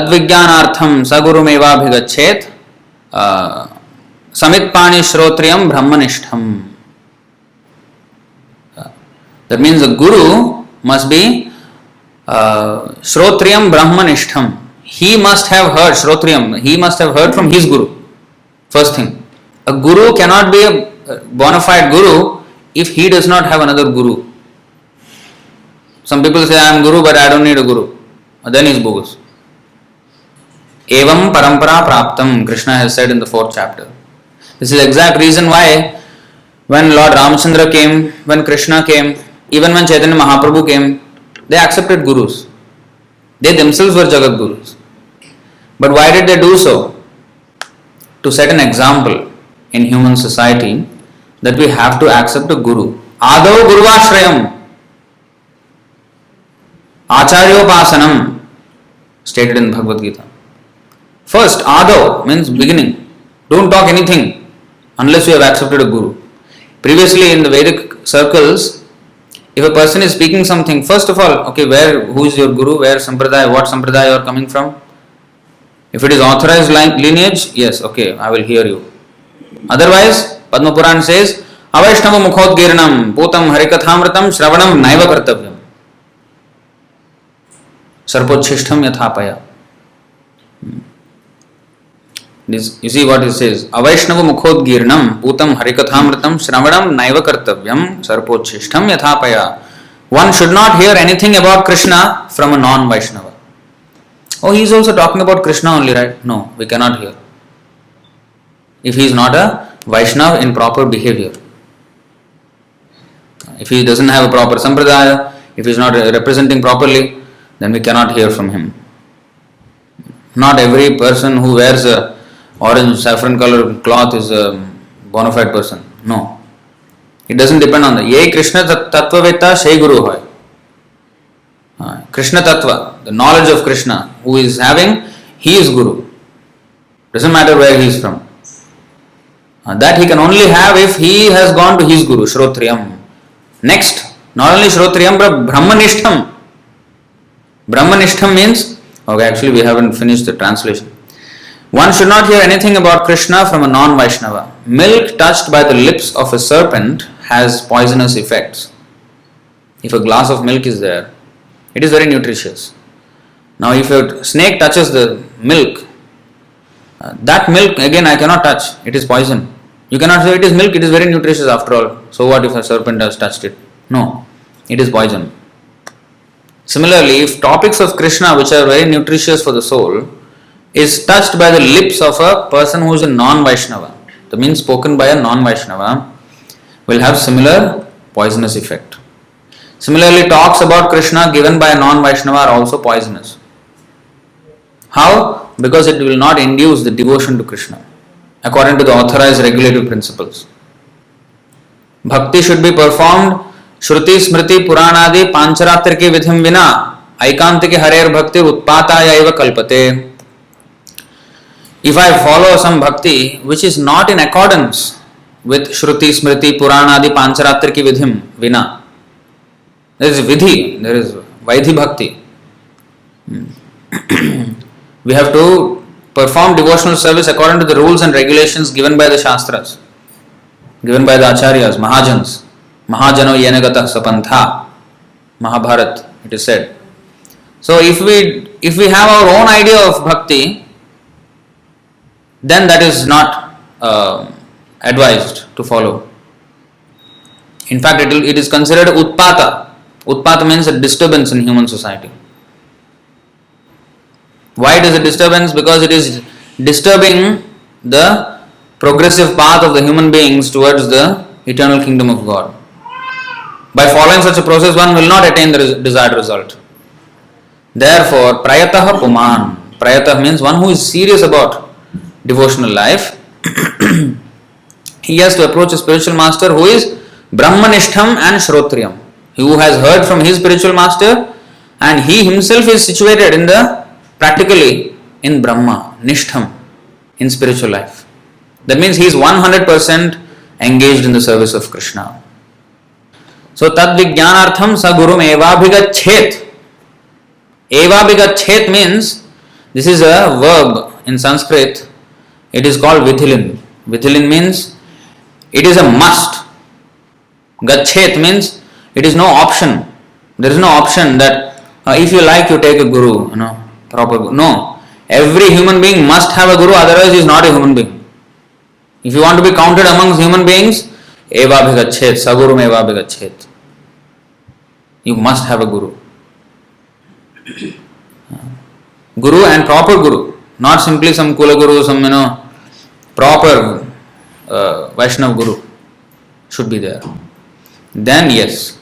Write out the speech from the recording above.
तद्विज्ञानार्थम सगुरुमेवाभिगच्छेत् समित्पाणि श्रोत्रियम ब्रह्मनिष्ठम. That means the guru must be Shrotriyam Brahmanishtham. He must have heard Shrotriyam. He must have heard from his guru. First thing. A guru cannot be a bona fide guru if he does not have another guru. Some people say, I am guru but I don't need a guru. Then he is bogus. Evam parampara praptam, Krishna has said in the 4th chapter. This is the exact reason why when Lord Ramachandra came, when Krishna came, even when Chaitanya Mahaprabhu came, they accepted gurus. They themselves were Jagat Gurus. But why did they do so? To set an example in human society that we have to accept a guru. Adav Gurvashrayam Acharyopasanam, stated in Bhagavad Gita. First, Adav means beginning. Don't talk anything unless you have accepted a guru. Previously in the Vedic circles, if a person is speaking something, first of all, okay, who is your guru, where sampradaya, what sampradaya you are coming from? If it is authorized lineage, yes, okay, I will hear you. Otherwise, Padma Puran says, Avaishnava Mukhodgirnam Putam Harikathamratam Shravanam Naiva Kartavyam Sarpochishtham Yathapaya. You see what it says. Avaishnava Mukhodgirnam Putam Harikathamratam Shravanam Naiva Kartavyam Sarpochishtham Yathapaya. One should not hear anything about Krishna from a non-Vaishnava. Oh, he is also talking about Krishna only, right? No, we cannot hear. If he is not a Vaishnava in proper behavior. If he doesn't have a proper sampradaya, if he is not representing properly, then we cannot hear from him. Not every person who wears a orange saffron color cloth is a bona fide person. No. It doesn't depend on that. Ye Krishna Tattvaveta Shai Guru Hoy. Krishna Tattva, the knowledge of Krishna, who is having, he is Guru. Doesn't matter where he is from. That he can only have if he has gone to his Guru, Shrotriyam. Next, not only Shrotriyam but Brahmanishtham. Brahmanishtham means, okay, actually we haven't finished the translation. One should not hear anything about Krishna from a non-Vaishnava. Milk touched by the lips of a serpent has poisonous effects. If a glass of milk is there, it is very nutritious. Now if a snake touches the milk, that milk again I cannot touch. It is poison. You cannot say it is milk, it is very nutritious after all. So what if a serpent has touched it? No, it is poison. Similarly, if topics of Krishna which are very nutritious for the soul is touched by the lips of a person who is a non-Vaishnava, that means spoken by a non-Vaishnava, will have similar poisonous effect. Similarly, talks about Krishna given by a non-Vaishnava are also poisonous. How? Because it will not induce the devotion to Krishna according to the authorized regulative principles. Bhakti should be performed Shruti Smriti Puranadi Pancharatriki Vidhim Vina Aikantiki Harer Bhakti Utpataya Eva Kalpate. If I follow some bhakti which is not in accordance with Shruti Smriti Puranadi Pancharatriki Vidhim Vina, there is Vidhi, there is Vaidhi Bhakti. We have to perform devotional service according to the rules and regulations given by the Shastras, given by the Acharyas, Mahajans. Mahajano Yenagata Sapantha, Mahabharat, it is said. So if we have our own idea of bhakti, then that is not advised to follow. In fact, it is considered utpata. Utpata means a disturbance in human society. Why it is a disturbance? Because it is disturbing the progressive path of the human beings towards the eternal kingdom of God. By following such a process, one will not attain the desired result. Therefore, prayatah puman. Prayatah means one who is serious about devotional life. He has to approach a spiritual master who is Brahmanishtham and Shrotriyam. Who has heard from his spiritual master and he himself is situated practically in Brahma, Nishtham, in spiritual life. That means he is 100% engaged in the service of Krishna. So tad vijnanartham sa gurum evabhigachet. Evabhigachet means This is a verb in Sanskrit. It is called Vithilin. Vithilin means it is a must. Gachet means it is no option. There is no option that if you like you take a guru, proper guru. No. Every human being must have a guru, otherwise he is not a human being. If you want to be counted amongst human beings, eva bhigachet, sagurum eva bhigachet. You must have a guru. Guru and proper guru, not simply some kula guru, some proper Vaishnav guru should be there. Then yes,